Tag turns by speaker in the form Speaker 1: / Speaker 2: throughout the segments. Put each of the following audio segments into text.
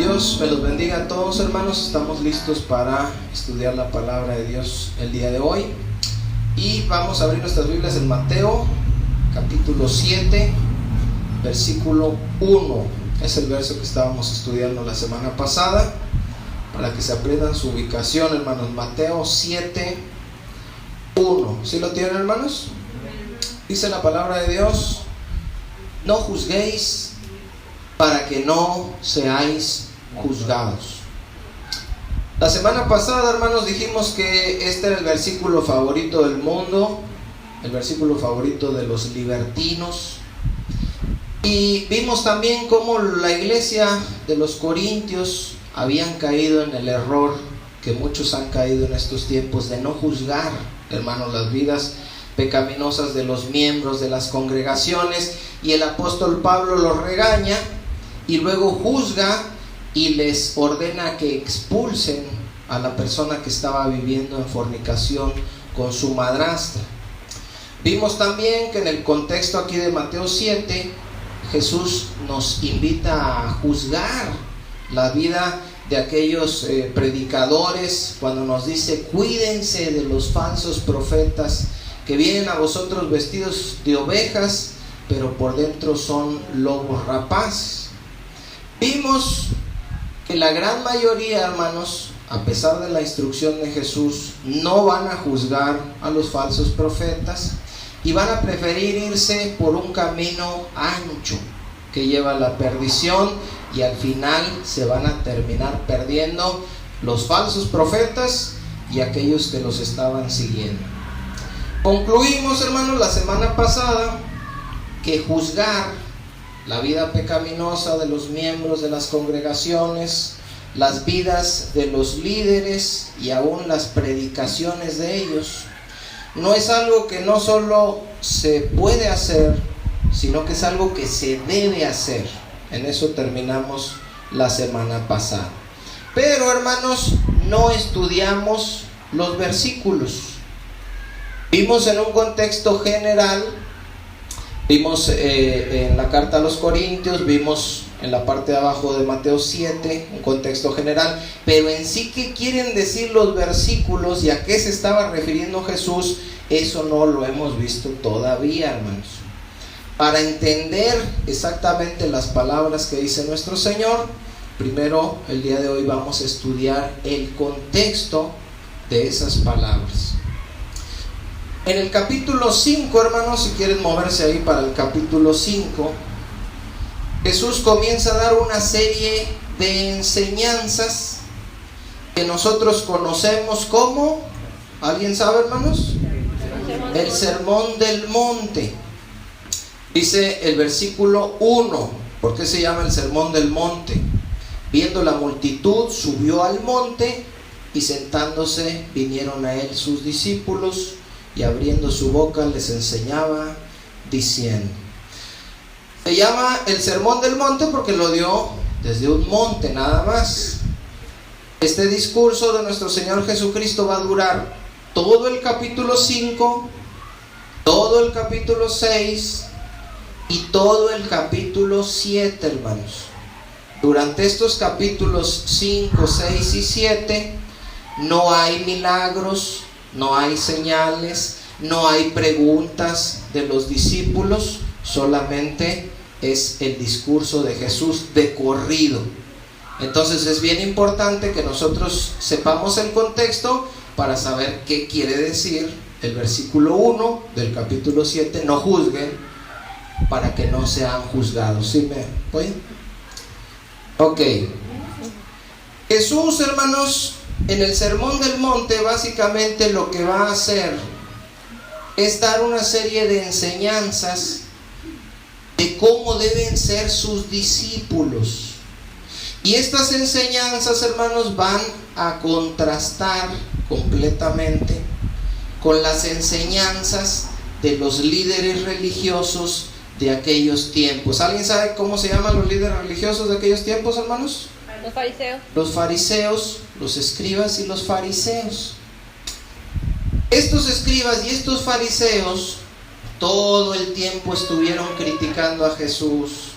Speaker 1: Dios me los bendiga a todos, hermanos. Estamos listos para estudiar la palabra de Dios el día de hoy. Y vamos a abrir nuestras Biblias en Mateo, capítulo 7, versículo 1. Es el verso que estábamos estudiando la semana pasada, para que se aprendan su ubicación, hermanos. Mateo 7, 1. ¿Sí lo tienen, hermanos? Dice la palabra de Dios: no juzguéis para que no seáis juzgados. La semana pasada, hermanos, dijimos que este era el versículo favorito del mundo, el versículo favorito de los libertinos. Y vimos también cómo la iglesia de los Corintios habían caído en el error que muchos han caído en estos tiempos, de no juzgar, hermanos, las vidas pecaminosas de los miembros de las congregaciones. Y el apóstol Pablo los regaña y luego juzga y les ordena que expulsen a la persona que estaba viviendo en fornicación con su madrastra. Vimos también que en el contexto aquí de Mateo 7, Jesús nos invita a juzgar la vida de aquellos predicadores, cuando nos dice: cuídense de los falsos profetas que vienen a vosotros vestidos de ovejas, pero por dentro son lobos rapaces. Vimos que la gran mayoría, hermanos, a pesar de la instrucción de Jesús, no van a juzgar a los falsos profetas y van a preferir irse por un camino ancho que lleva a la perdición, y al final se van a terminar perdiendo los falsos profetas y aquellos que los estaban siguiendo. Concluimos, hermanos, la semana pasada que juzgar la vida pecaminosa de los miembros de las congregaciones, las vidas de los líderes y aún las predicaciones de ellos, no es algo que no solo se puede hacer, sino que es algo que se debe hacer. En eso terminamos la semana pasada. Pero, hermanos, no estudiamos los versículos. Vimos en un contexto general. Vimos en la carta a los Corintios, vimos en la parte de abajo de Mateo 7, un contexto general, pero en sí, ¿qué quieren decir los versículos y a qué se estaba refiriendo Jesús? Eso no lo hemos visto todavía, hermanos. Para entender exactamente las palabras que dice nuestro Señor, primero, el día de hoy vamos a estudiar el contexto de esas palabras. En el capítulo 5, hermanos, si quieren moverse ahí para el capítulo 5, Jesús comienza a dar una serie de enseñanzas que nosotros conocemos como, ¿alguien sabe, hermanos? El Sermón del Monte. Dice el versículo 1, ¿por qué se llama el Sermón del Monte? Viendo la multitud, subió al monte, y sentándose vinieron a él sus discípulos, y abriendo su boca les enseñaba diciendo. Se llama el Sermón del Monte porque lo dio desde un monte nada más. Este discurso de nuestro Señor Jesucristo va a durar todo el capítulo 5, todo el capítulo 6 y todo el capítulo 7, hermanos. Durante estos capítulos 5, 6 y 7 no hay milagros, no hay señales, no hay preguntas de los discípulos, solamente es el discurso de Jesús de corrido. Entonces es bien importante que nosotros sepamos el contexto para saber qué quiere decir el versículo 1 del capítulo 7, no juzguen para que no sean juzgados. ¿Sí me oyen? Ok. Jesús, hermanos, en el Sermón del Monte básicamente lo que va a hacer es dar una serie de enseñanzas de cómo deben ser sus discípulos. Y estas enseñanzas, hermanos, van a contrastar completamente con las enseñanzas de los líderes religiosos de aquellos tiempos. ¿Alguien sabe cómo se llaman los líderes religiosos de aquellos tiempos, hermanos?
Speaker 2: Los fariseos.
Speaker 1: Los fariseos, los escribas y los fariseos. Estos escribas y estos fariseos todo el tiempo estuvieron criticando a Jesús.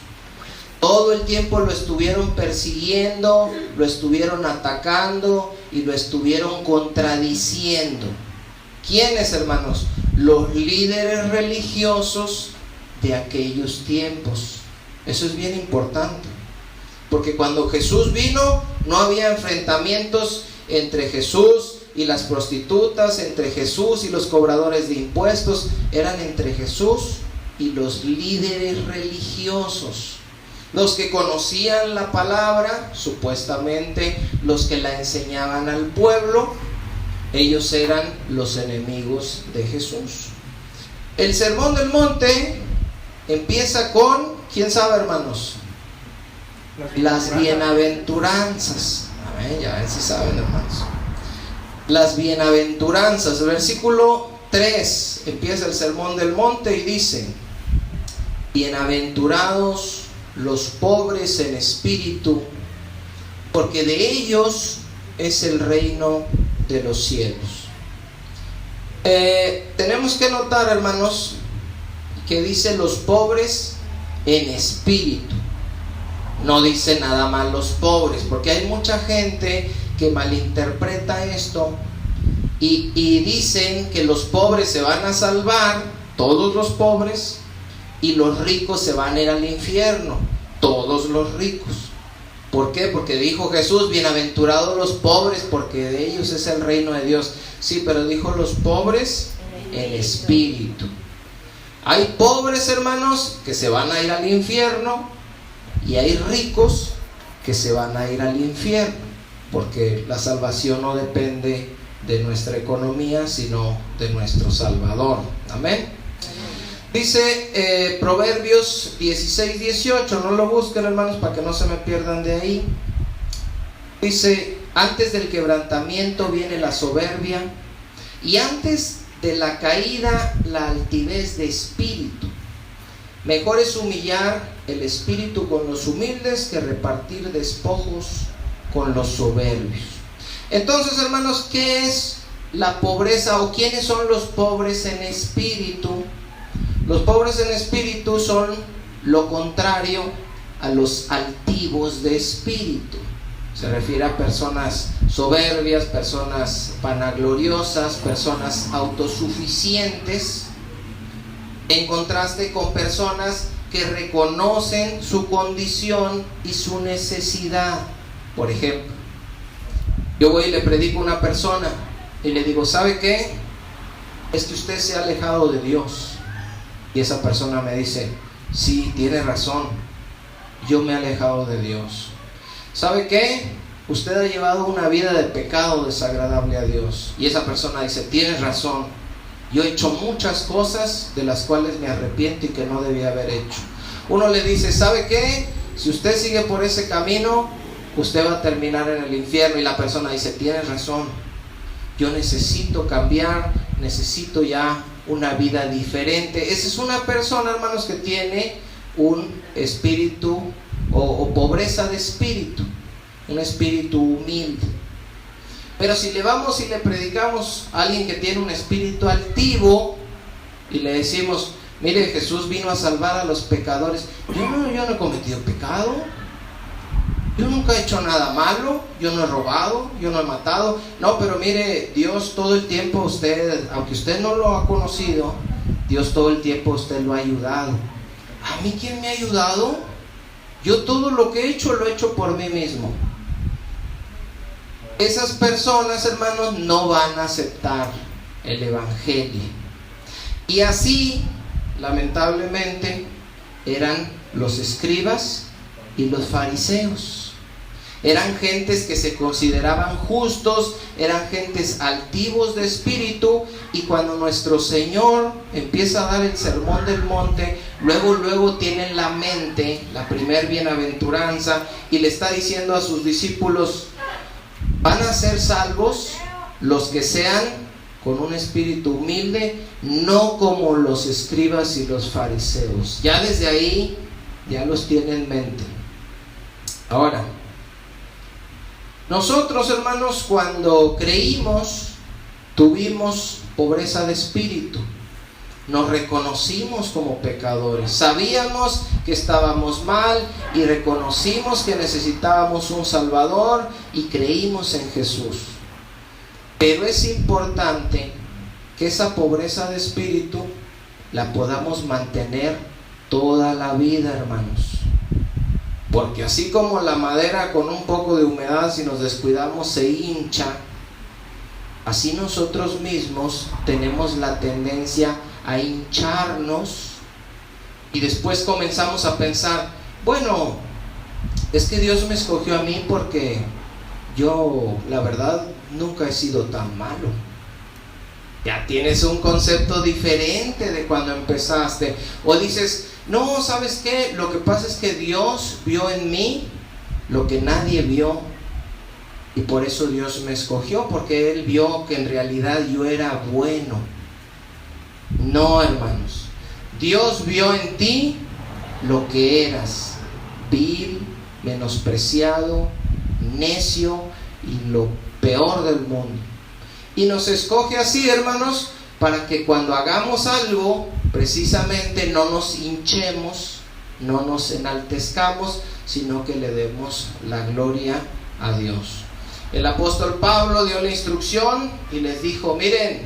Speaker 1: Todo el tiempo lo estuvieron persiguiendo, lo estuvieron atacando y lo estuvieron contradiciendo. ¿Quiénes, hermanos? Los líderes religiosos de aquellos tiempos. Eso es bien importante, porque cuando Jesús vino no había enfrentamientos entre Jesús y las prostitutas, entre Jesús y los cobradores de impuestos. Eran entre Jesús y los líderes religiosos, los que conocían la palabra, supuestamente los que la enseñaban al pueblo. Ellos eran los enemigos de Jesús. El Sermón del Monte empieza con, ¿quién sabe, hermanos? Las bienaventuranzas. Amén, ya ven si saben, hermanos. Las bienaventuranzas. Versículo 3 empieza el Sermón del Monte y dice: bienaventurados los pobres en espíritu, porque de ellos es el reino de los cielos. Tenemos que notar, hermanos, que dice los pobres en espíritu. No dice nada más los pobres, porque hay mucha gente que malinterpreta esto y dicen que los pobres se van a salvar, todos los pobres, y los ricos se van a ir al infierno, todos los ricos. ¿Por qué? Porque dijo Jesús: bienaventurados los pobres, porque de ellos es el reino de Dios. Sí, pero dijo los pobres en espíritu. Hay pobres, hermanos, que se van a ir al infierno, y hay ricos que se van a ir al infierno, porque la salvación no depende de nuestra economía, sino de nuestro Salvador. Amén. Dice Proverbios 16:18, no lo busquen, hermanos, para que no se me pierdan de ahí. Dice: antes del quebrantamiento viene la soberbia, y antes de la caída la altivez de espíritu. Mejor es humillar el espíritu con los humildes que repartir despojos con los soberbios. Entonces, hermanos, ¿qué es la pobreza o quiénes son los pobres en espíritu? Los pobres en espíritu son lo contrario a los altivos de espíritu. Se refiere a personas soberbias, personas vanagloriosas, personas autosuficientes, en contraste con personas que reconocen su condición y su necesidad. Por ejemplo, yo voy y le predico a una persona y le digo: ¿sabe qué? Es que usted se ha alejado de Dios. Y esa persona me dice: sí, tiene razón, yo me he alejado de Dios. ¿Sabe qué? Usted ha llevado una vida de pecado desagradable a Dios. Y esa persona dice: tienes razón, yo he hecho muchas cosas de las cuales me arrepiento y que no debía haber hecho. Uno le dice: ¿sabe qué? Si usted sigue por ese camino, usted va a terminar en el infierno. Y la persona dice: tienes razón, yo necesito cambiar, necesito ya una vida diferente. Esa es una persona, hermanos, que tiene un espíritu o pobreza de espíritu, un espíritu humilde. Pero si le vamos y le predicamos a alguien que tiene un espíritu altivo y le decimos: mire, Jesús vino a salvar a los pecadores. Yo no he cometido pecado, yo nunca he hecho nada malo, yo no he robado, yo no he matado. No, pero mire, Dios todo el tiempo usted, aunque usted no lo ha conocido, Dios todo el tiempo usted lo ha ayudado. ¿A mí quién me ha ayudado? Yo todo lo que he hecho lo he hecho por mí mismo. Esas personas, hermanos, no van a aceptar el evangelio. Y así, lamentablemente, eran los escribas y los fariseos. Eran gentes que se consideraban justos, eran gentes altivos de espíritu, y cuando nuestro Señor empieza a dar el sermón del monte, luego tiene en la mente la primer bienaventuranza y le está diciendo a sus discípulos: van a ser salvos los que sean con un espíritu humilde, no como los escribas y los fariseos. Ya desde ahí, ya los tiene en mente. Ahora, nosotros, hermanos, cuando creímos, tuvimos pobreza de espíritu. nos reconocimos como pecadores. Sabíamos que estábamos mal y reconocimos que necesitábamos un Salvador y creímos en Jesús. Pero es importante que esa pobreza de espíritu la podamos mantener toda la vida, hermanos. Porque así como la madera con un poco de humedad, si nos descuidamos, se hincha, así nosotros mismos tenemos la tendencia a hincharnos y después comenzamos a pensar, bueno, es que Dios me escogió a mí porque yo, la verdad, nunca he sido tan malo. Ya tienes un concepto diferente de cuando empezaste. O dices, no, ¿sabes qué? Lo que pasa es que Dios vio en mí lo que nadie vio. Y por eso Dios me escogió, porque Él vio que en realidad yo era bueno. No, hermanos. Dios vio en ti lo que eras: vil, menospreciado, necio y lo peor del mundo. Y nos escoge así, hermanos, para que cuando hagamos algo, precisamente no nos hinchemos, no nos enaltezcamos, sino que le demos la gloria a Dios. El apóstol Pablo dio la instrucción y les dijo, miren,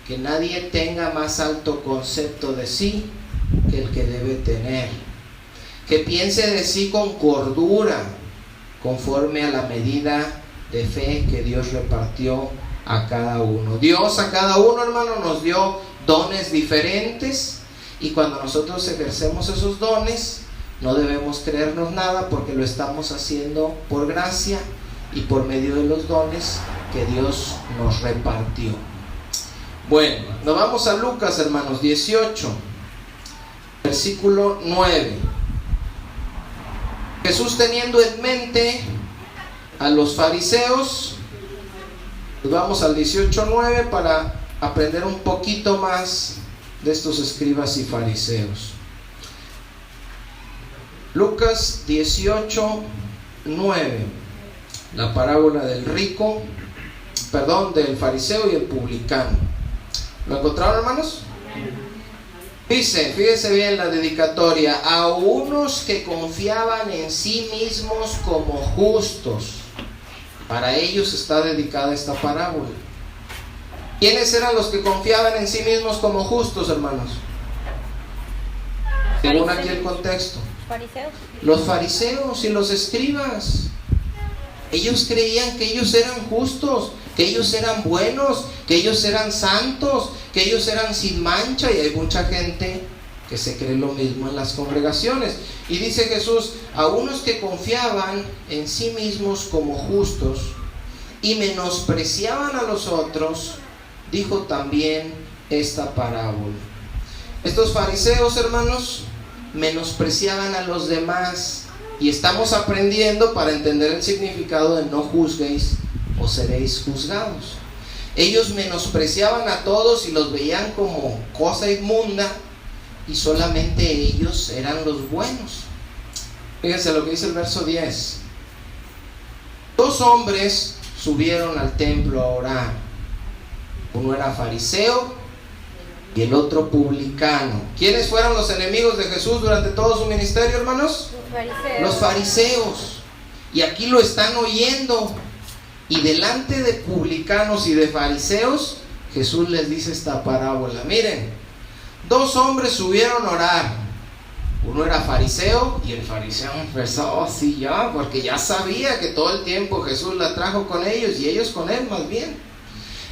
Speaker 1: que nadie tenga más alto concepto de sí que el que debe tener. Que piense de sí con cordura, conforme a la medida de fe que Dios repartió a cada uno. Dios a cada uno, hermano, nos dio dones diferentes, y cuando nosotros ejercemos esos dones, no debemos creernos nada, porque lo estamos haciendo por gracia y por medio de los dones que Dios nos repartió. Bueno, nos vamos a Lucas, hermanos, 18, versículo 9. Jesús, teniendo en mente a los fariseos, nos vamos al 18:9 para aprender un poquito más de estos escribas y fariseos. Lucas 18:9, la parábola del del fariseo y el publicano. ¿Lo encontraron, hermanos? Dice, fíjense bien la dedicatoria: a unos que confiaban en sí mismos como justos. Para ellos está dedicada esta parábola. ¿Quiénes eran los que confiaban en sí mismos como justos, hermanos? Según aquí el contexto. Los fariseos y los escribas. Ellos creían que ellos eran justos, que ellos eran buenos, que ellos eran santos, que ellos eran sin mancha, y hay mucha gente que se cree lo mismo en las congregaciones. Y dice Jesús, a unos que confiaban en sí mismos como justos y menospreciaban a los otros, dijo también esta parábola. Estos fariseos, hermanos, menospreciaban a los demás, y estamos aprendiendo para entender el significado de no juzguéis o seréis juzgados. Ellos menospreciaban a todos y los veían como cosa inmunda, y solamente ellos eran los buenos. Fíjense lo que dice el verso 10. 2 hombres subieron al templo a orar. Uno era fariseo y el otro publicano. ¿Quiénes fueron los enemigos de Jesús durante todo su ministerio, hermanos? Los fariseos. Y aquí lo están oyendo. Y delante de publicanos y de fariseos, Jesús les dice esta parábola. Miren, 2 hombres subieron a orar. Uno era fariseo, y el fariseo empezó así ya, porque ya sabía que todo el tiempo Jesús la trajo con ellos y ellos con él más bien.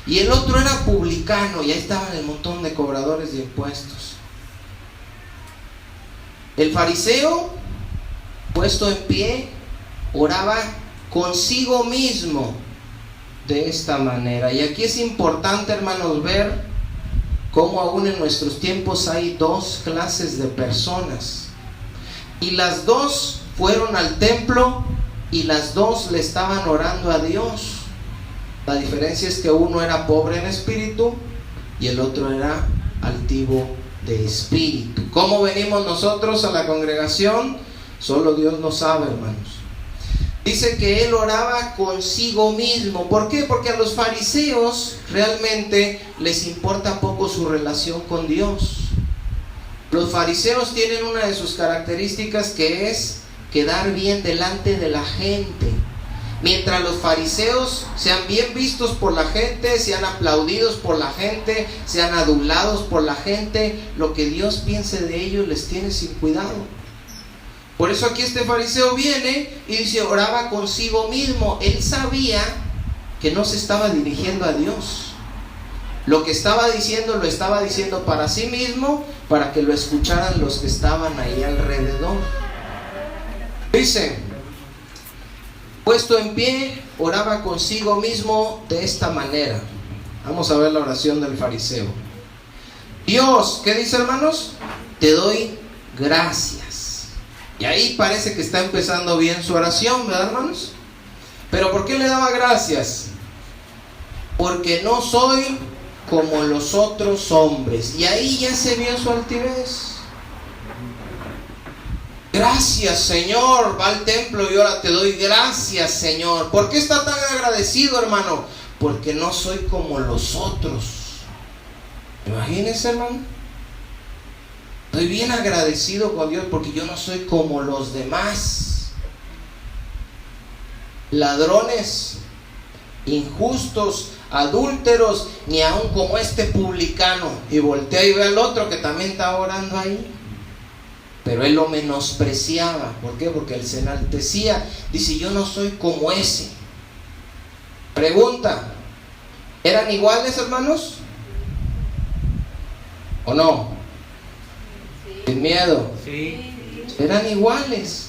Speaker 1: Y el otro era publicano, y ahí estaban el montón de cobradores de impuestos. El fariseo, puesto en pie, oraba consigo mismo de esta manera. Y aquí es importante, hermanos, ver cómo aún en nuestros tiempos hay 2 clases de personas, y las 2 fueron al templo y las 2 le estaban orando a Dios. La diferencia es que uno era pobre en espíritu y el otro era altivo de espíritu. ¿Cómo venimos nosotros a la congregación? Solo Dios lo sabe, hermanos. Dice que él oraba consigo mismo. ¿Por qué? Porque a los fariseos realmente les importa poco su relación con Dios. Los fariseos tienen una de sus características, que es quedar bien delante de la gente. Mientras los fariseos sean bien vistos por la gente, sean aplaudidos por la gente, sean adulados por la gente, lo que Dios piense de ellos les tiene sin cuidado. Por eso aquí este fariseo viene y dice, oraba consigo mismo. Él sabía que no se estaba dirigiendo a Dios. Lo que estaba diciendo, lo estaba diciendo para sí mismo, para que lo escucharan los que estaban ahí alrededor. Dice, puesto en pie, oraba consigo mismo de esta manera. Vamos a ver la oración del fariseo. Dios, ¿qué dice, hermanos? Te doy gracias. Y ahí parece que está empezando bien su oración, ¿verdad, hermanos? Pero ¿por qué le daba gracias? Porque no soy como los otros hombres. Y ahí ya se vio su altivez. Gracias, Señor. Va al templo y ahora te doy gracias, Señor. ¿Por qué está tan agradecido, hermano? Porque no soy como los otros. Imagínense, hermano. Estoy bien agradecido con Dios porque yo no soy como los demás. Ladrones, injustos, adúlteros, ni aun como este publicano. Y voltea y ve al otro que también está orando ahí. Pero él lo menospreciaba. ¿Por qué? Porque él se enaltecía. Dice, yo no soy como ese. Pregunta, ¿eran iguales, hermanos? ¿O no? Sin miedo.
Speaker 2: Sí.
Speaker 1: Eran iguales.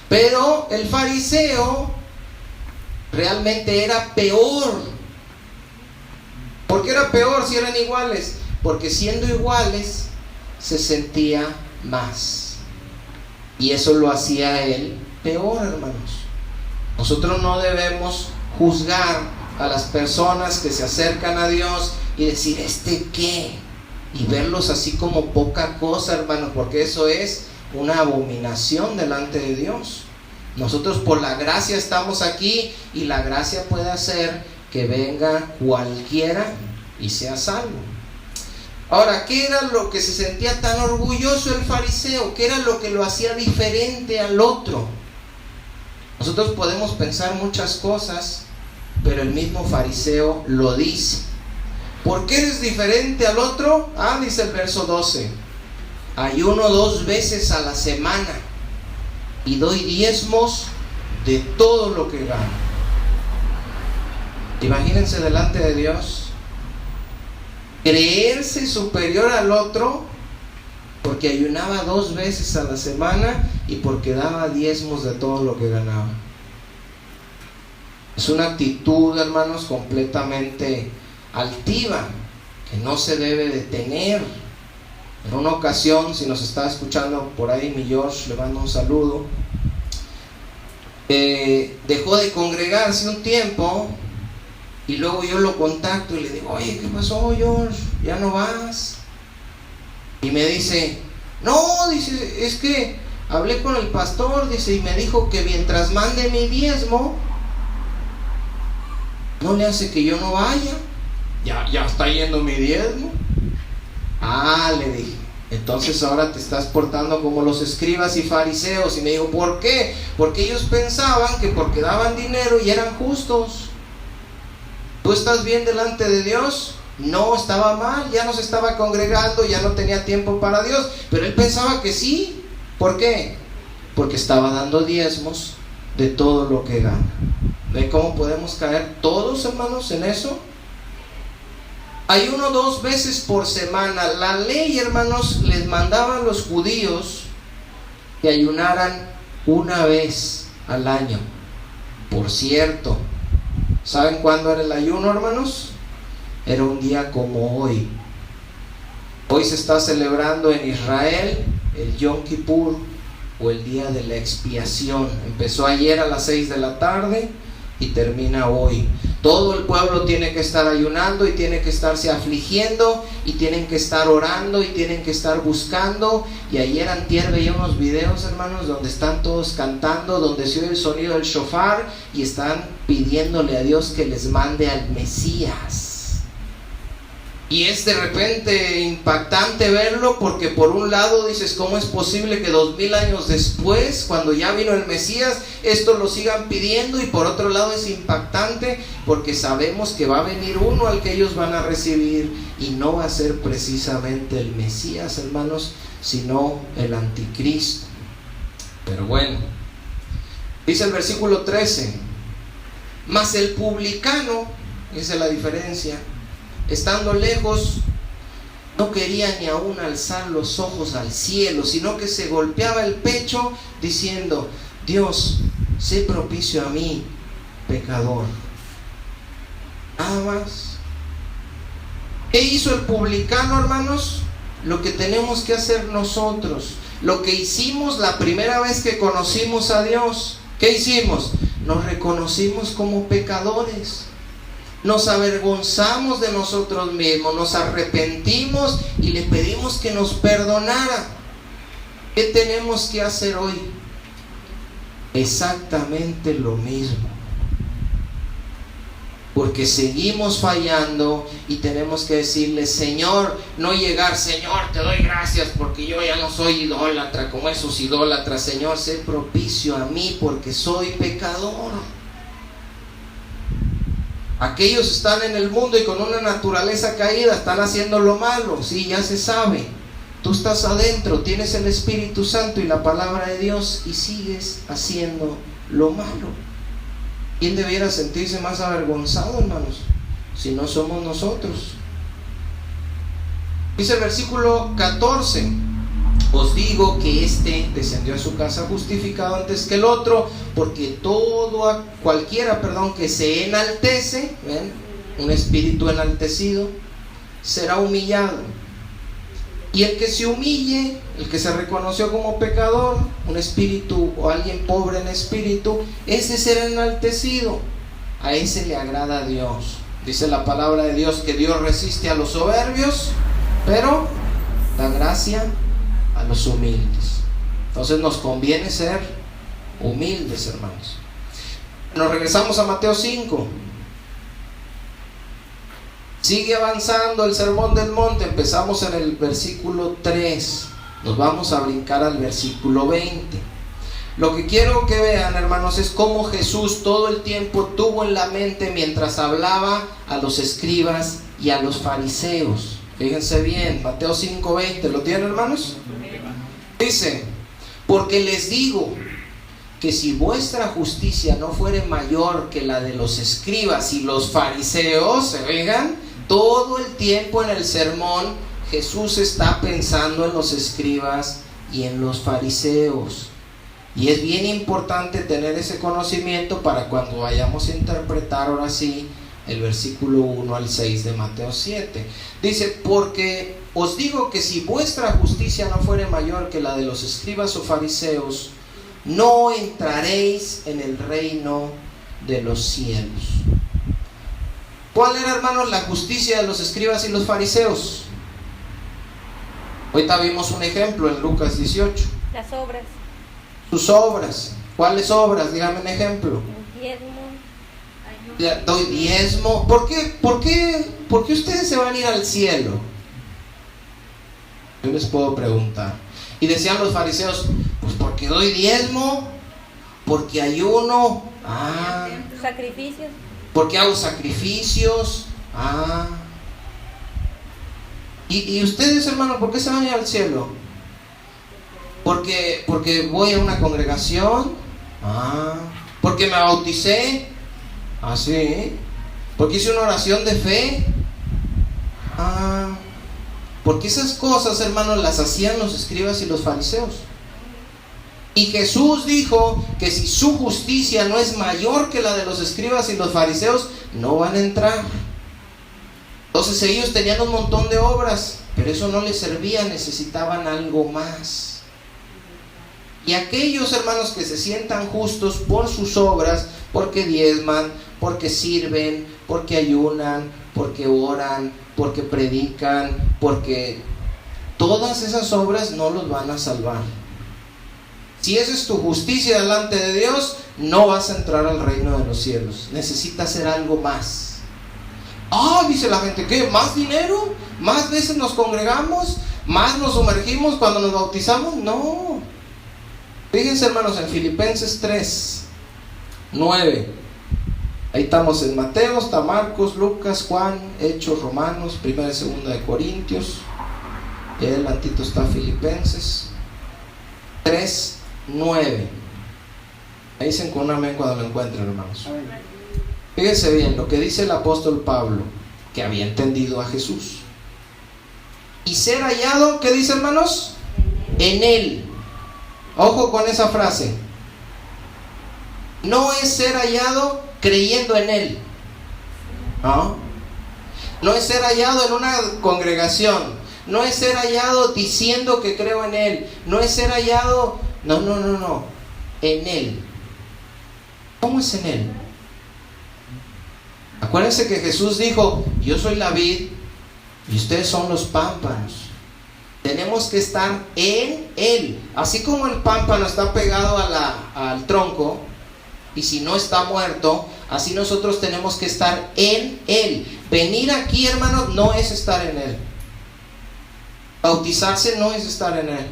Speaker 1: Pero el fariseo realmente era peor. ¿Por qué era peor si eran iguales? Porque siendo iguales se sentía más. Y eso lo hacía él peor, hermanos. Nosotros no debemos juzgar a las personas que se acercan a Dios y decir, ¿este qué? Y verlos así como poca cosa, hermanos, porque eso es una abominación delante de Dios. Nosotros por la gracia estamos aquí y la gracia puede hacer que venga cualquiera y sea salvo. Ahora, ¿qué era lo que se sentía tan orgulloso el fariseo? ¿Qué era lo que lo hacía diferente al otro? Nosotros podemos pensar muchas cosas, pero el mismo fariseo lo dice. ¿Por qué eres diferente al otro? Dice el verso 12. Ayuno 2 veces a la semana y doy diezmos de todo lo que gano. Imagínense delante de Dios creerse superior al otro porque ayunaba 2 veces a la semana y porque daba diezmos de todo lo que ganaba. Es una actitud, hermanos, completamente altiva que no se debe de tener. En una ocasión, si nos está escuchando por ahí mi George, le mando un saludo, dejó de congregarse un tiempo. Y luego yo lo contacto y le digo, oye, ¿qué pasó, George? ¿Ya no vas? Y me dice, no, dice, es que hablé con el pastor, dice, y me dijo que mientras mande mi diezmo, no le hace que yo no vaya. Ya está yendo mi diezmo. Le dije, entonces ahora te estás portando como los escribas y fariseos. Y me dijo, ¿por qué? Porque ellos pensaban que porque daban dinero y eran justos. ¿Tú estás bien delante de Dios? No, estaba mal, ya no se estaba congregando, ya no tenía tiempo para Dios, pero él pensaba que sí. ¿Por qué? Porque estaba dando diezmos de todo lo que gana. ¿Ven cómo podemos caer todos, hermanos, en eso? Ayuno 2 veces por semana. La ley, hermanos, les mandaban a los judíos que ayunaran 1 vez al año. Por cierto, ¿saben cuándo era el ayuno, hermanos? Era un día como hoy. Hoy se está celebrando en Israel el Yom Kippur, o el día de la expiación. Empezó ayer a las 6 de la tarde y termina hoy. Todo el pueblo tiene que estar ayunando y tiene que estarse afligiendo y tienen que estar orando y tienen que estar buscando. Y ayer antier veía unos videos, hermanos, donde están todos cantando, donde se oye el sonido del shofar y están pidiéndole a Dios que les mande al Mesías. Y es de repente impactante verlo, porque por un lado dices, ¿cómo es posible que 2000 años después, cuando ya vino el Mesías, esto lo sigan pidiendo? Y por otro lado es impactante porque sabemos que va a venir uno al que ellos van a recibir, y no va a ser precisamente el Mesías, hermanos, sino el anticristo. Pero bueno, dice el versículo 13: mas el publicano, esa es la diferencia, estando lejos, no quería ni aún alzar los ojos al cielo, sino que se golpeaba el pecho diciendo: Dios, sé propicio a mí, pecador. Nada más. ¿Qué hizo el publicano, hermanos? Lo que tenemos que hacer nosotros, lo que hicimos la primera vez que conocimos a Dios. ¿Qué hicimos? Nos reconocimos como pecadores. Nos avergonzamos de nosotros mismos, nos arrepentimos y le pedimos que nos perdonara. ¿Qué tenemos que hacer hoy? Exactamente lo mismo. Porque seguimos fallando y tenemos que decirle: Señor, no llegar, Señor, te doy gracias porque yo ya no soy idólatra como esos idólatras. Señor, sé propicio a mí porque soy pecador. Aquellos están en el mundo y con una naturaleza caída están haciendo lo malo, sí, ya se sabe. Tú estás adentro, tienes el Espíritu Santo y la palabra de Dios y sigues haciendo lo malo. ¿Quién debiera sentirse más avergonzado, hermanos? Si no somos nosotros. Dice el versículo 14: os digo que éste descendió a su casa justificado antes que el otro, porque cualquiera que se enaltece, ¿ven? Un espíritu enaltecido, será humillado. Y el que se humille, el que se reconoció como pecador, un espíritu o alguien pobre en espíritu, ese será enaltecido. A ese le agrada a Dios. Dice la palabra de Dios que Dios resiste a los soberbios, pero da gracia a los humildes. Entonces nos conviene ser humildes, hermanos. Nos regresamos a Mateo 5. Sigue avanzando el sermón del monte. Empezamos en el versículo 3. Nos vamos a brincar al versículo 20. Lo que quiero que vean, hermanos, es cómo Jesús todo el tiempo tuvo en la mente mientras hablaba a los escribas y a los fariseos. Fíjense bien, Mateo 5:20. ¿Lo tienen, hermanos? Dice: porque les digo que si vuestra justicia no fuere mayor que la de los escribas y los fariseos, ¿se fijan? Todo el tiempo en el sermón Jesús está pensando en los escribas y en los fariseos. Y es bien importante tener ese conocimiento para cuando vayamos a interpretar ahora sí el versículo 1 al 6 de Mateo 7. Dice: porque os digo que si vuestra justicia no fuere mayor que la de los escribas o fariseos, no entraréis en el reino de los cielos. ¿Cuál era, hermanos, la justicia de los escribas y los fariseos? Ahorita vimos un ejemplo en Lucas 18.
Speaker 2: Las obras.
Speaker 1: Sus obras. ¿Cuáles obras? Dígame un ejemplo.
Speaker 2: Diezmo.
Speaker 1: Doy diezmo. ¿Por qué ustedes se van a ir al cielo? Yo les puedo preguntar. Y decían los fariseos: pues porque doy diezmo, porque ayuno,
Speaker 2: Sacrificios.
Speaker 1: porque hago sacrificios, y ustedes, hermanos, ¿por qué se van a ir al cielo? Porque voy a una congregación, porque me bauticé, sí, porque hice una oración de fe, porque esas cosas, hermanos, las hacían los escribas y los fariseos. Y Jesús dijo que si su justicia no es mayor que la de los escribas y los fariseos, no van a entrar. Entonces ellos tenían un montón de obras, pero eso no les servía, necesitaban algo más. Y aquellos, hermanos, que se sientan justos por sus obras, porque diezman, porque sirven, porque ayunan, porque oran, porque predican, porque todas esas obras no los van a salvar. Si esa es tu justicia delante de Dios, no vas a entrar al reino de los cielos. Necesitas hacer algo más. Dice la gente, ¿qué? ¿Más dinero? ¿Más veces nos congregamos? ¿Más nos sumergimos cuando nos bautizamos? No. Fíjense, hermanos, en Filipenses 3:9. Ahí estamos en Mateo, está Marcos, Lucas, Juan, Hechos, Romanos, 1 y 2 de Corintios. Y adelantito está Filipenses 3:9. Ahí dicen con un amén cuando lo encuentren, hermanos. Fíjense bien lo que dice el apóstol Pablo, que había entendido a Jesús. Y ser hallado, ¿qué dice, hermanos? En Él. Ojo con esa frase. No es ser hallado creyendo en Él. No es ser hallado en una congregación. No es ser hallado diciendo que creo en Él. No es ser hallado, no. En Él. ¿Cómo es en Él? Acuérdense que Jesús dijo, yo soy la vid y ustedes son los pámpanos. Tenemos que estar en Él. Así como el pámpano está pegado al tronco, y si no está muerto, así nosotros tenemos que estar en Él. Venir aquí, hermanos, no es estar en Él. Bautizarse no es estar en Él.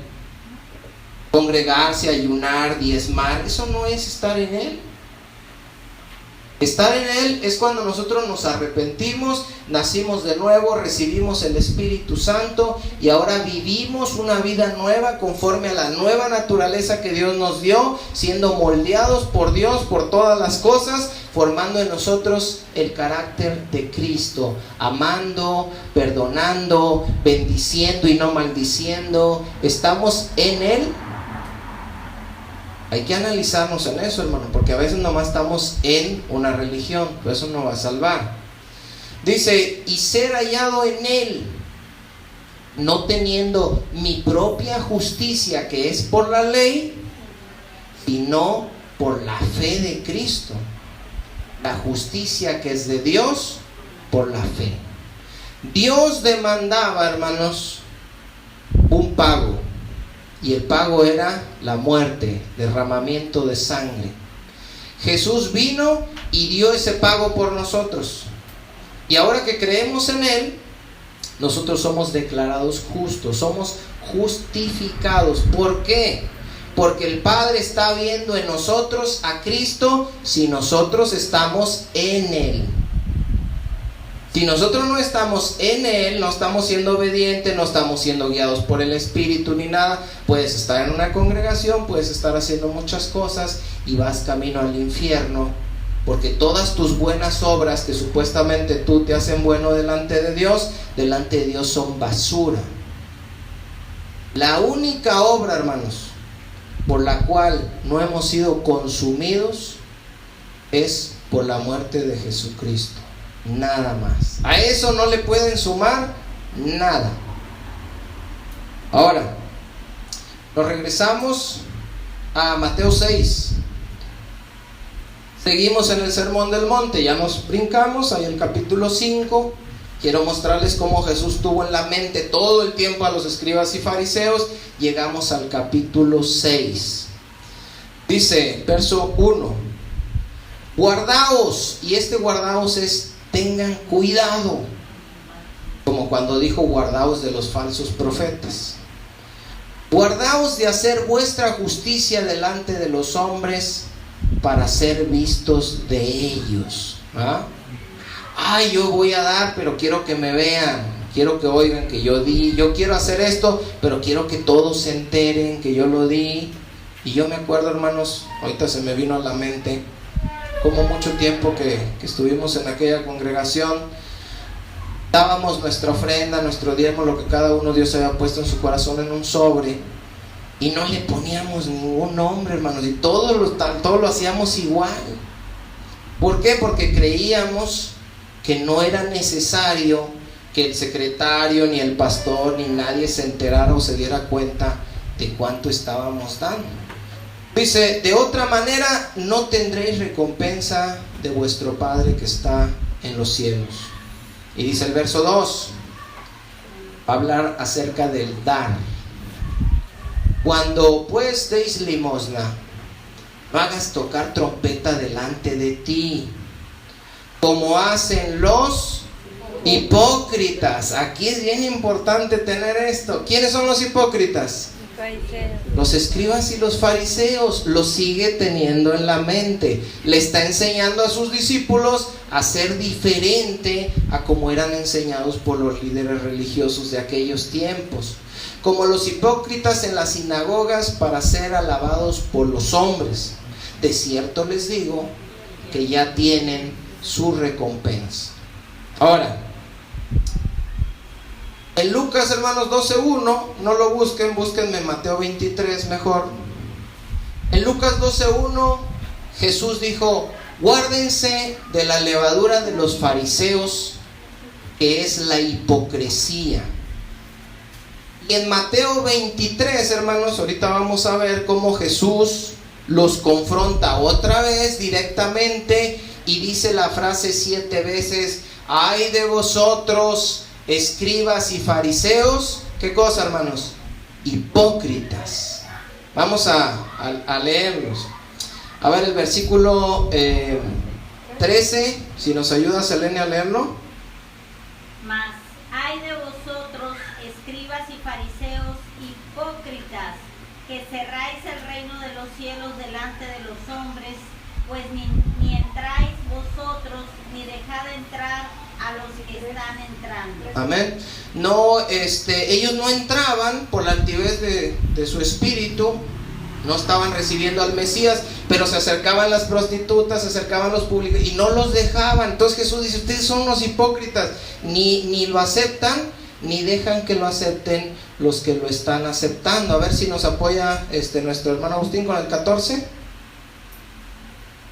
Speaker 1: Congregarse, ayunar, diezmar, eso no es estar en Él. Estar en Él es cuando nosotros nos arrepentimos, nacimos de nuevo, recibimos el Espíritu Santo y ahora vivimos una vida nueva conforme a la nueva naturaleza que Dios nos dio, siendo moldeados por Dios por todas las cosas, formando en nosotros el carácter de Cristo, amando, perdonando, bendiciendo y no maldiciendo. Estamos en Él. Hay que analizarnos en eso, hermano, porque a veces nomás estamos en una religión, pero eso no va a salvar. Dice, y ser hallado en Él, no teniendo mi propia justicia, que es por la ley, sino por la fe de Cristo. La justicia que es de Dios, por la fe. Dios demandaba, hermanos, un pago. Y el pago era la muerte, derramamiento de sangre. Jesús vino y dio ese pago por nosotros. Y ahora que creemos en Él, nosotros somos declarados justos, somos justificados. ¿Por qué? Porque el Padre está viendo en nosotros a Cristo si nosotros estamos en Él. Si nosotros no estamos en Él, no estamos siendo obedientes, no estamos siendo guiados por el Espíritu ni nada, puedes estar en una congregación, puedes estar haciendo muchas cosas y vas camino al infierno, porque todas tus buenas obras que supuestamente tú te hacen bueno delante de Dios son basura. La única obra, hermanos, por la cual no hemos sido consumidos es por la muerte de Jesucristo. Nada más. A eso no le pueden sumar nada. Ahora, nos regresamos a Mateo 6. Seguimos en el Sermón del Monte. Ya nos brincamos ahí el capítulo 5. Quiero mostrarles cómo Jesús tuvo en la mente todo el tiempo a los escribas y fariseos. Llegamos al capítulo 6. Dice, verso 1: guardaos. Y este guardaos es tengan cuidado, como cuando dijo guardaos de los falsos profetas. Guardaos de hacer vuestra justicia delante de los hombres para ser vistos de ellos. Yo voy a dar, pero quiero que me vean, quiero que oigan que yo di. Yo quiero hacer esto, pero quiero que todos se enteren que yo lo di. Y yo me acuerdo, hermanos, ahorita se me vino a la mente como mucho tiempo que estuvimos en aquella congregación, dábamos nuestra ofrenda, nuestro diezmo, lo que cada uno Dios había puesto en su corazón en un sobre, y no le poníamos ningún nombre, hermanos, y todo lo hacíamos igual. ¿Por qué? Porque creíamos que no era necesario que el secretario, ni el pastor, ni nadie se enterara o se diera cuenta de cuánto estábamos dando. Dice, de otra manera no tendréis recompensa de vuestro Padre que está en los cielos. Y dice el verso 2, va a hablar acerca del dar. Cuando pues deis limosna, no hagas tocar trompeta delante de ti, como hacen los Hipócritas. Aquí es bien importante tener esto. ¿Quiénes son los hipócritas? Los escribas y los fariseos. Lo sigue teniendo en la mente. Le está enseñando a sus discípulos a ser diferente a como eran enseñados por los líderes religiosos de aquellos tiempos. Como los hipócritas en las sinagogas para ser alabados por los hombres. De cierto les digo que ya tienen su recompensa. Ahora, en Lucas, hermanos, 12:1, no lo busquen, búsquenme Mateo 23 mejor. En Lucas 12:1, Jesús dijo: guárdense de la levadura de los fariseos, que es la hipocresía. Y en Mateo 23, hermanos, ahorita vamos a ver cómo Jesús los confronta otra vez directamente y dice la frase 7 veces: ay de vosotros, escribas y fariseos. ¿Qué cosa, hermanos? Hipócritas. Vamos a leerlos. A ver el versículo 13, si nos ayuda Selene a leerlo.
Speaker 3: Mas ay de vosotros, escribas y fariseos, hipócritas, que cerráis el reino de los cielos delante de los hombres, pues ni entráis vosotros, ni dejad entrar a los que están entrando.
Speaker 1: Amén. No, ellos no entraban por la altivez de su espíritu, no estaban recibiendo al Mesías, pero se acercaban las prostitutas, se acercaban los públicos y no los dejaban. Entonces Jesús dice: ustedes son unos hipócritas, ni lo aceptan, ni dejan que lo acepten los que lo están aceptando. A ver si nos apoya nuestro hermano Agustín con el 14.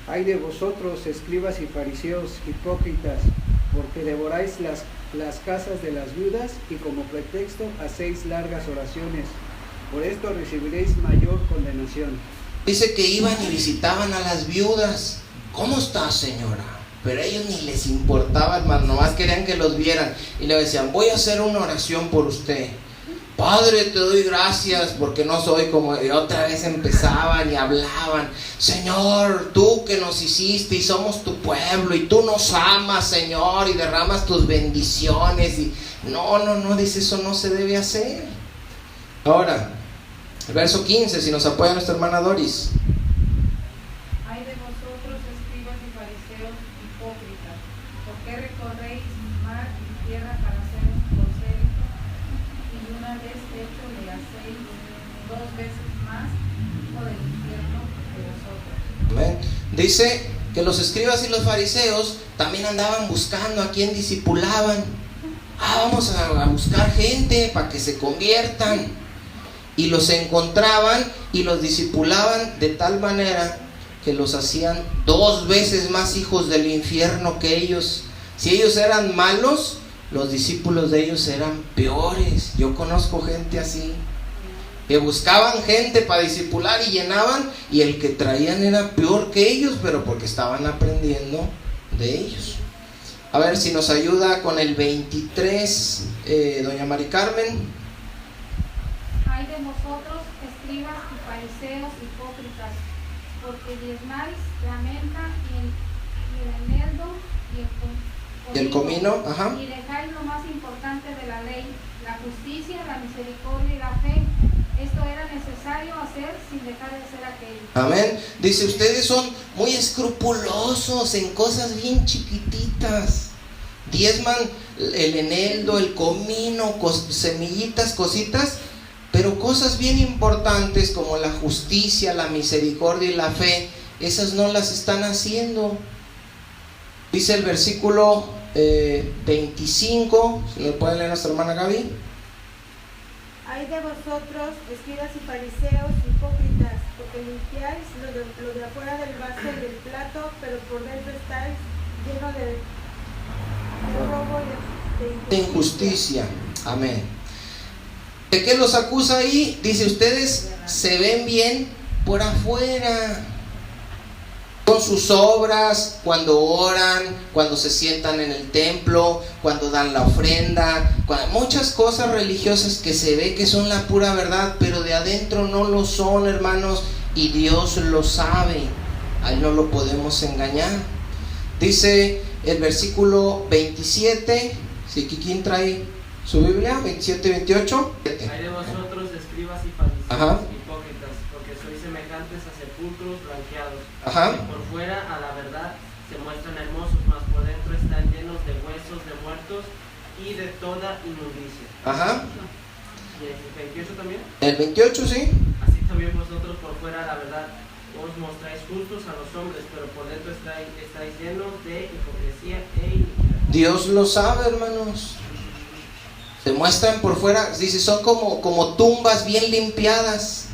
Speaker 4: Ay de vosotros, escribas y fariseos, hipócritas, porque devoráis las casas de las viudas y como pretexto hacéis largas oraciones. Por esto recibiréis mayor condenación.
Speaker 1: Dice que iban y visitaban a las viudas. ¿Cómo está, señora? Pero a ellos ni les importaba, hermano, nomás querían que los vieran. Y le decían: voy a hacer una oración por usted. Padre, te doy gracias porque no soy como... Y otra vez empezaban y hablaban: Señor, tú que nos hiciste y somos tu pueblo y tú nos amas, Señor, y derramas tus bendiciones. Y no, dice, eso no se debe hacer. Ahora, el verso 15, si nos apoya nuestra hermana Doris.
Speaker 5: Ay de vosotros, escribas y fariseos, hipócritas, ¿por qué recorréis mar y tierra para hacer un prosélito? Y una vez hecho le hacéis 2 veces más, hijo del infierno de vosotros.
Speaker 1: Amén. Dice que los escribas y los fariseos también andaban buscando a quien discipulaban. Vamos a buscar gente para que se conviertan. Y los encontraban y los discipulaban de tal manera que los hacían 2 veces más hijos del infierno que ellos. Si ellos eran malos, los discípulos de ellos eran peores. Yo conozco gente así, que buscaban gente para discipular y llenaban, y el que traían era peor que ellos, pero porque estaban aprendiendo de ellos. A ver si nos ayuda con el 23, doña Mari Carmen.
Speaker 5: Ay de vosotros, escribas y fariseos, hipócritas, porque diezmáis la menta y el eneldo y el comino,
Speaker 1: Ajá.
Speaker 5: y dejáis lo más importante de la ley, la justicia, la misericordia y la fe. Esto era necesario hacer sin dejar de hacer aquello.
Speaker 1: Amén. Dice: ustedes son muy escrupulosos en cosas bien chiquititas. Diezman el eneldo, el comino, semillitas, cositas, pero cosas bien importantes como la justicia, la misericordia y la fe, esas no las están haciendo. Dice el versículo 25, si lo puede leer nuestra hermana Gaby.
Speaker 2: Ay de vosotros, escribas y fariseos, hipócritas, porque limpiáis lo de afuera del vaso y del plato, pero por dentro estáis lleno de robo y de
Speaker 1: injusticia. Amén. ¿De qué los acusa ahí? Dice: ustedes se ven bien por afuera, con sus obras, cuando oran, cuando se sientan en el templo, cuando dan la ofrenda, muchas cosas religiosas que se ve que son la pura verdad, pero de adentro no lo son, hermanos, y Dios lo sabe. A Él no lo podemos engañar. Dice el versículo 27, Si ¿quién trae su Biblia? 27 y 28.
Speaker 6: Hay de vosotros, escribas y fariseos,
Speaker 1: Ajá.
Speaker 6: hipócritas, porque sois semejantes a sepulcros blanqueados,
Speaker 1: Ajá.
Speaker 6: que por fuera a la verdad se muestran hermosos, mas por dentro están llenos de huesos de muertos y de toda inmundicia.
Speaker 1: Ajá.
Speaker 6: ¿Y el 28 también?
Speaker 1: El 28, sí.
Speaker 6: Así también vosotros por fuera a la verdad os mostráis justos a los hombres, pero por dentro estáis llenos de hipocresía e iniquidad.
Speaker 1: Dios lo sabe, hermanos. Se muestran por fuera, dice, son como tumbas bien limpiadas.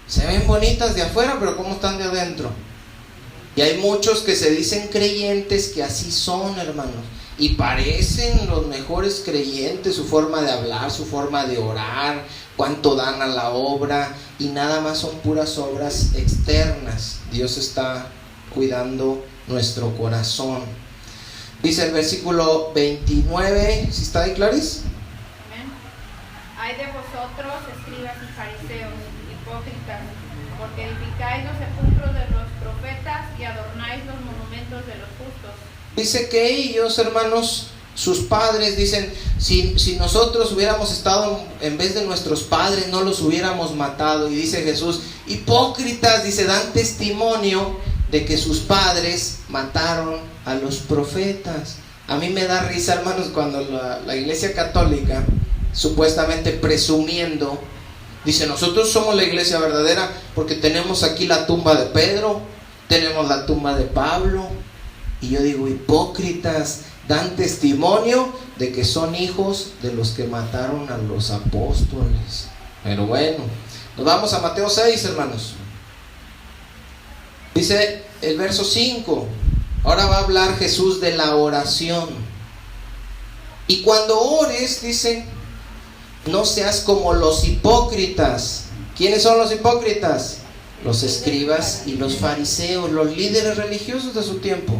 Speaker 1: Se ven bonitas de afuera, pero ¿cómo están de adentro? Y hay muchos que se dicen creyentes que así son, hermanos. Y parecen los mejores creyentes, su forma de hablar, su forma de orar, cuánto dan a la obra, y nada más son puras obras externas. Dios está cuidando nuestro corazón. Dice el versículo 29, ¿sí está ahí, Clarice?
Speaker 5: Amén. Hay de vosotros, escribas y fariseos, hipócritas, porque edificáis los sepulcros de los profetas y adornáis los monumentos de los justos.
Speaker 1: Dice que ellos, hermanos, sus padres, dicen, si nosotros hubiéramos estado en vez de nuestros padres, no los hubiéramos matado. Y dice Jesús, hipócritas, dice, dan testimonio de que sus padres mataron a los profetas. A mí me da risa, hermanos, cuando la Iglesia Católica, supuestamente presumiendo, dice, nosotros somos la iglesia verdadera porque tenemos aquí la tumba de Pedro, tenemos la tumba de Pablo. Y yo digo, hipócritas, dan testimonio de que son hijos de los que mataron a los apóstoles. Pero bueno, nos vamos a Mateo 6, hermanos. Dice el verso 5. Ahora va a hablar Jesús de la oración. Y cuando ores, dice, no seas como los hipócritas. ¿Quiénes son los hipócritas? Los escribas y los fariseos, los líderes religiosos de su tiempo.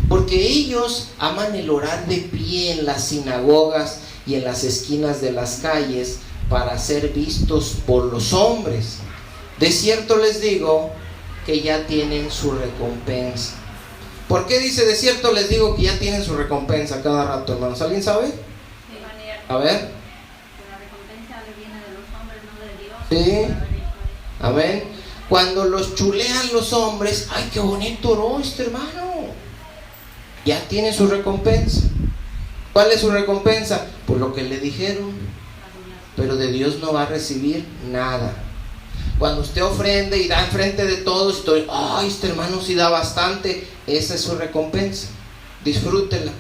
Speaker 1: Porque ellos aman el orar de pie en las sinagogas y en las esquinas de las calles para ser vistos por los hombres. De cierto les digo que ya tienen su recompensa. ¿Por qué dice de cierto les digo que ya tienen su recompensa cada rato, hermanos? ¿Alguien sabe? A ver.
Speaker 3: La recompensa viene de los hombres, no de Dios.
Speaker 1: Sí. Amén. Cuando los chulean los hombres, ¡ay, qué bonito oró este hermano! Ya tiene su recompensa. ¿Cuál es su recompensa? Por lo que le dijeron. Pero de Dios no va a recibir nada. Cuando usted ofrende y da enfrente de todos, ¡ay, este hermano sí da bastante! Esa es su recompensa. Disfrútela,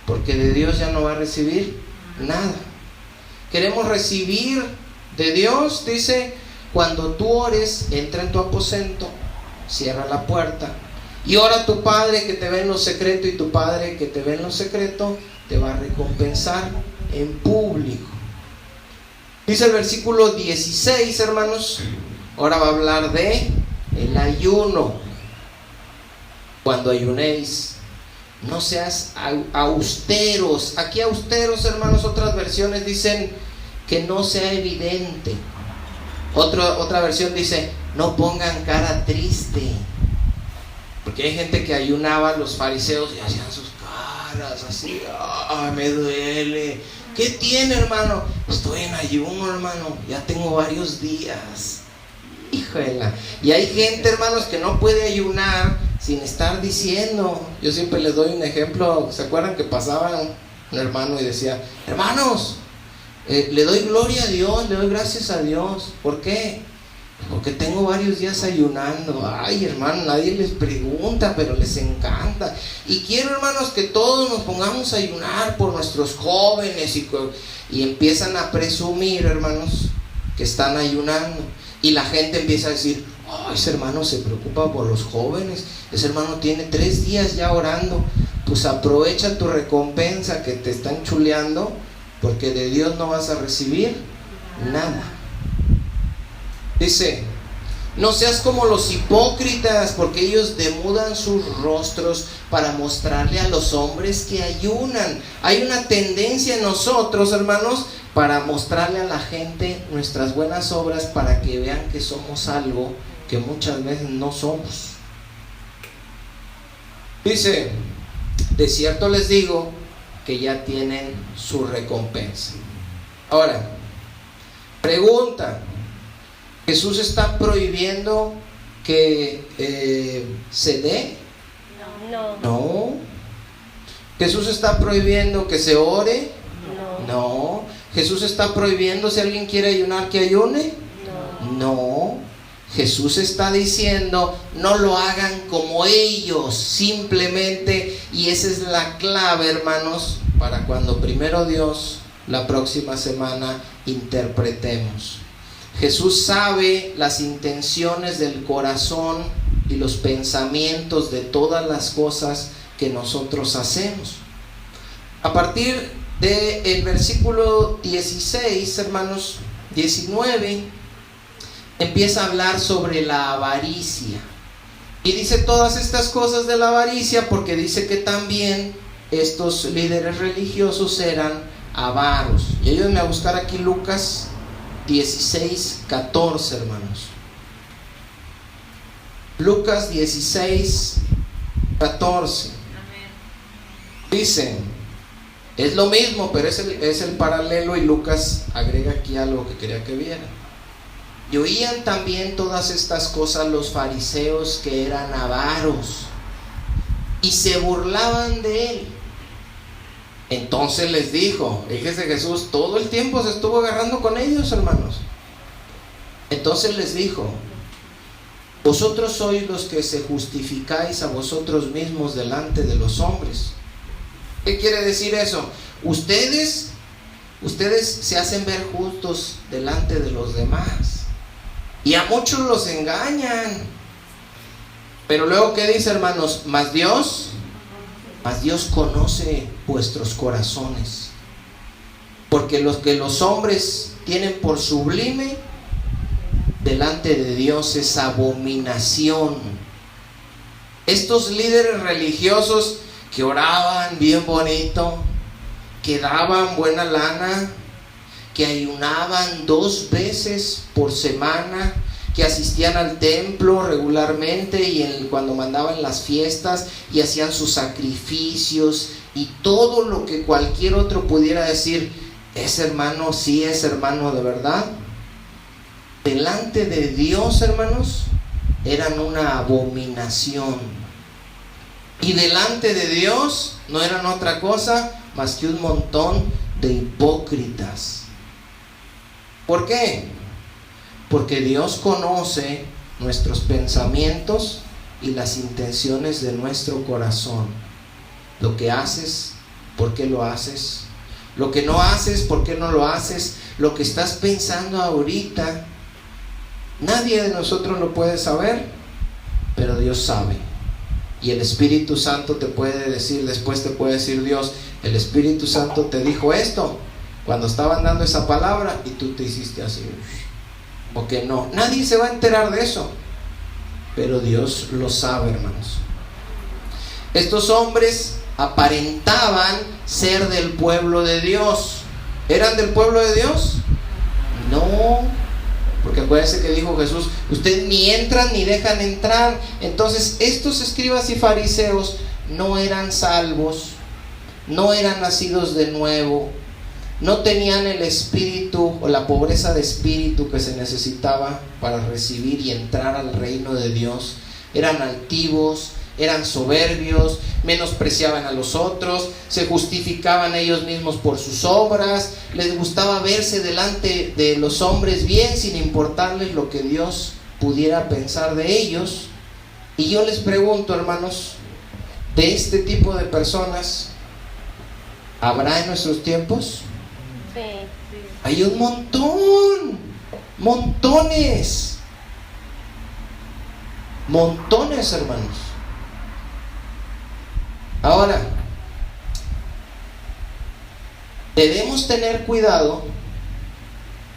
Speaker 1: porque de Dios ya no va a recibir nada. Queremos recibir de Dios, dice, cuando tú ores, entra en tu aposento, cierra la puerta y ora a tu Padre que te ve en lo secreto, y tu Padre que te ve en lo secreto te va a recompensar en público. Dice el versículo 16, hermanos, ahora va a hablar de el ayuno. Cuando ayunéis, no seas austeros. Aquí austeros, hermanos, otras versiones dicen que no sea evidente. Otra versión dice, no pongan cara triste. Porque hay gente que ayunaba, los fariseos, y hacían sus caras así, ¡ay, me duele! ¿Qué tiene, hermano? Estoy en ayuno, hermano, ya tengo varios días. Híjole. Y hay gente, hermanos, que no puede ayunar sin estar diciendo. Yo siempre les doy un ejemplo. ¿Se acuerdan que pasaba un hermano y decía, hermanos, le doy gloria a Dios, le doy gracias a Dios? ¿Por qué? Porque tengo varios días ayunando. Ay, hermano, nadie les pregunta, pero les encanta. Y quiero, hermanos, que todos nos pongamos a ayunar por nuestros jóvenes. Y empiezan a presumir, hermanos, que están ayunando. Y la gente empieza a decir, oh, ese hermano se preocupa por los jóvenes. Ese hermano tiene 3 días ya orando. Pues aprovecha tu recompensa que te están chuleando, porque de Dios no vas a recibir nada. Dice, no seas como los hipócritas, porque ellos demudan sus rostros para mostrarle a los hombres que ayunan. Hay una tendencia en nosotros, hermanos, para mostrarle a la gente nuestras buenas obras, para que vean que somos algo que muchas veces no somos. Dice, de cierto les digo que ya tienen su recompensa. Ahora, pregunta: ¿Jesús está prohibiendo que se dé? No. ¿Jesús está prohibiendo que se ore? No. ¿Jesús está prohibiendo, si alguien quiere ayunar, que ayune? No. Jesús está diciendo: no lo hagan como ellos, simplemente. Y esa es la clave, hermanos, para cuando primero Dios, la próxima semana, interpretemos. Jesús sabe las intenciones del corazón y los pensamientos de todas las cosas que nosotros hacemos. A partir del versículo 16, hermanos, 19, empieza a hablar sobre la avaricia. Y dice todas estas cosas de la avaricia porque dice que también estos líderes religiosos eran avaros. Y ayúdenme a buscar aquí Lucas 16, 14, hermanos. Lucas 16, 14. Dice, es lo mismo, pero es el paralelo, y Lucas agrega aquí algo que quería que vieran. Y oían también todas estas cosas los fariseos, que eran avaros, y se burlaban de él. Entonces les dijo, fíjese, Jesús todo el tiempo se estuvo agarrando con ellos, hermanos. Entonces les dijo: vosotros sois los que se justificáis a vosotros mismos delante de los hombres. ¿Qué quiere decir eso? Ustedes se hacen ver justos delante de los demás, y a muchos los engañan. Pero luego, ¿qué dice, hermanos? Mas Dios conoce vuestros corazones, porque los que los hombres tienen por sublime delante de Dios es abominación. Estos líderes religiosos que oraban bien bonito, que daban buena lana, que ayunaban 2 veces por semana, que asistían al templo regularmente y cuando mandaban las fiestas y hacían sus sacrificios y todo lo que cualquier otro pudiera decir, ese hermano sí es hermano de verdad. Delante de Dios, hermanos, eran una abominación. Y delante de Dios no eran otra cosa más que un montón de hipócritas. ¿Por qué? Porque Dios conoce nuestros pensamientos y las intenciones de nuestro corazón. Lo que haces, ¿por qué lo haces? Lo que no haces, ¿por qué no lo haces? Lo que estás pensando ahorita, nadie de nosotros lo puede saber, pero Dios sabe. Y el Espíritu Santo te puede decir, después te puede decir Dios, el Espíritu Santo te dijo esto cuando estaban dando esa palabra y tú te hiciste así. O que no, nadie se va a enterar de eso, pero Dios lo sabe, hermanos. Estos hombres aparentaban ser del pueblo de Dios. ¿Eran del pueblo de Dios? No, porque acuérdense que dijo Jesús, ustedes ni entran ni dejan entrar. Entonces estos escribas y fariseos no eran salvos, no eran nacidos de nuevo, no tenían el espíritu o la pobreza de espíritu que se necesitaba para recibir y entrar al reino de Dios. Eran altivos, eran soberbios, menospreciaban a los otros, se justificaban ellos mismos por sus obras, les gustaba verse delante de los hombres bien sin importarles lo que Dios pudiera pensar de ellos. Y yo les pregunto, hermanos, ¿de este tipo de personas habrá en nuestros tiempos?
Speaker 3: Sí.
Speaker 1: Hay un montón, montones, hermanos. Ahora, debemos tener cuidado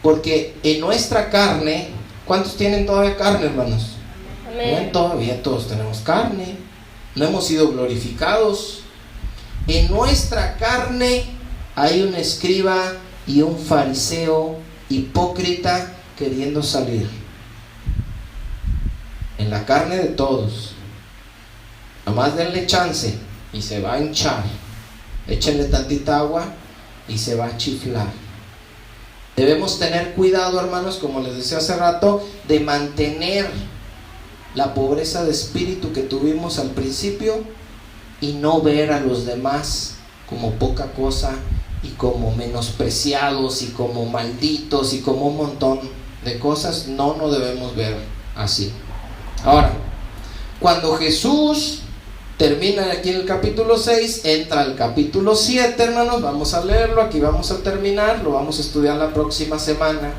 Speaker 1: porque en nuestra carne, ¿cuántos tienen todavía carne, hermanos? Amén. Todavía todos tenemos carne, no hemos sido glorificados. En nuestra carne hay un escriba y un fariseo hipócrita queriendo salir. En la carne de todos. Nomás denle chance y se va a hinchar échenle tantita agua y se va a chiflar. Debemos tener cuidado, hermanos, como les decía hace rato, de mantener la pobreza de espíritu que tuvimos al principio y no ver a los demás como poca cosa y como menospreciados y como malditos y como un montón de cosas. No debemos ver así. Ahora, cuando Jesús termina aquí en el capítulo 6, entra al capítulo 7, hermanos. Vamos a leerlo, aquí vamos a terminar, lo vamos a estudiar la próxima semana.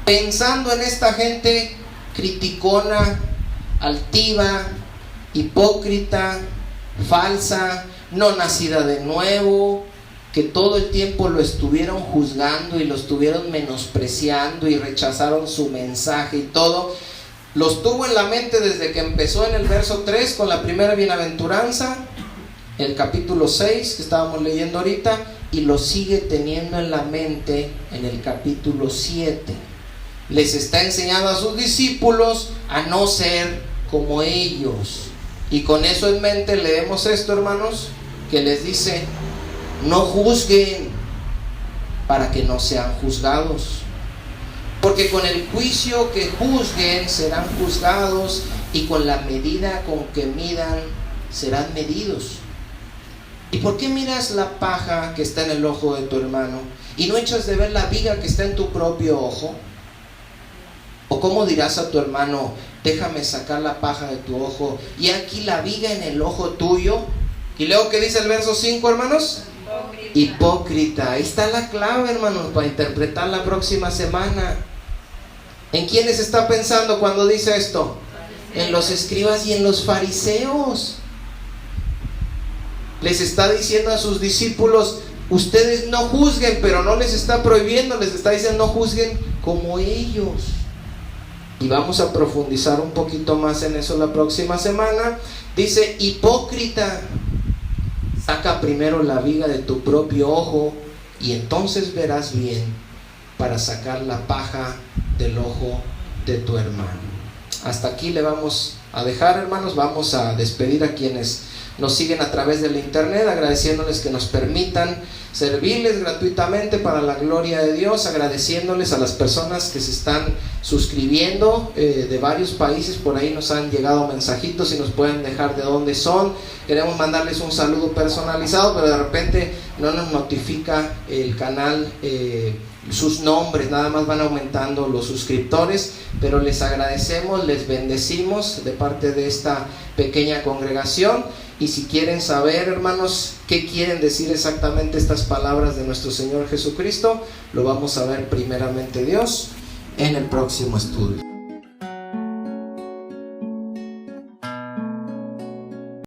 Speaker 1: Pensando en esta gente criticona, altiva, hipócrita, falsa, no nacida de nuevo, que todo el tiempo lo estuvieron juzgando y lo estuvieron menospreciando y rechazaron su mensaje y todo. Los tuvo en la mente desde que empezó en el verso 3 con la primera bienaventuranza, el capítulo 6 que estábamos leyendo ahorita, y lo sigue teniendo en la mente en el capítulo 7. Les está enseñando a sus discípulos a no ser como ellos. Y con eso en mente leemos esto, hermanos, que les dice: no juzguen para que no sean juzgados. Porque con el juicio que juzguen serán juzgados, y con la medida con que midan serán medidos. ¿Y por qué miras la paja que está en el ojo de tu hermano y no echas de ver la viga que está en tu propio ojo? ¿O cómo dirás a tu hermano: déjame sacar la paja de tu ojo, y aquí la viga en el ojo tuyo? Y luego, ¿qué dice el verso 5, hermanos? Hipócrita. Ahí está la clave, hermanos, para interpretar la próxima semana. ¿En quiénes está pensando cuando dice esto? En los escribas y en los fariseos. Les está diciendo a sus discípulos: ustedes no juzguen, pero no les está prohibiendo, les está diciendo: no juzguen como ellos. Y vamos a profundizar un poquito más en eso la próxima semana. Dice: hipócrita, saca primero la viga de tu propio ojo, y entonces verás bien para sacar la paja del ojo de tu hermano. Hasta aquí le vamos a dejar, hermanos. Vamos a despedir a quienes nos siguen a través del internet, agradeciéndoles que nos permitan servirles gratuitamente para la gloria de Dios, agradeciéndoles a las personas que se están suscribiendo de varios países. Por ahí nos han llegado mensajitos y nos pueden dejar de dónde son. Queremos mandarles un saludo personalizado, pero de repente no nos notifica el canal sus nombres, nada más van aumentando los suscriptores, pero les agradecemos, les bendecimos de parte de esta pequeña congregación. Y si quieren saber, hermanos, qué quieren decir exactamente estas palabras de nuestro Señor Jesucristo, lo vamos a ver primeramente Dios en el próximo estudio.